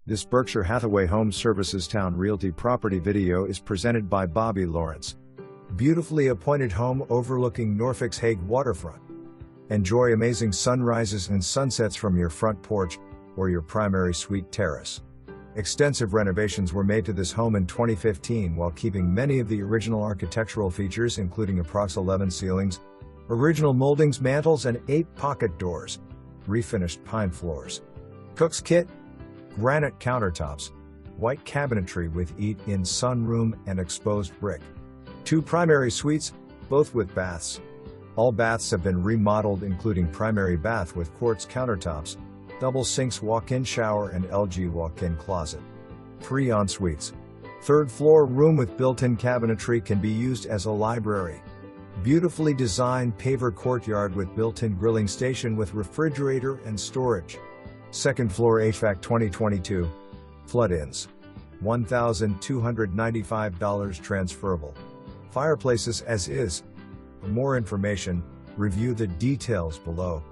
This Berkshire Hathaway HomeServices Towne Realty property video is presented by Bobby Lawrence. Beautifully appointed home overlooking Norfolk's Hague waterfront. Enjoy amazing sunrises and sunsets from your front porch or your primary suite terrace. Extensive renovations were made to this home in 2015 while keeping many of the original architectural features, including approx 11 ceilings, original moldings, mantles, and 8 pocket doors, refinished pine floors, cook's kit, granite countertops, white cabinetry with eat-in sunroom and exposed brick. 2 primary suites, both with baths. All baths have been remodeled, including primary bath with quartz countertops, double sinks, walk-in shower, and LG walk-in closet. 3 ensuites. 3rd floor room with built-in cabinetry can be used as a library. Beautifully designed paver courtyard with built-in grilling station with refrigerator and storage. 2nd floor HVAC 2022. Flood-ins. $1,295 transferable. Fireplaces as is. For more information, review the details below.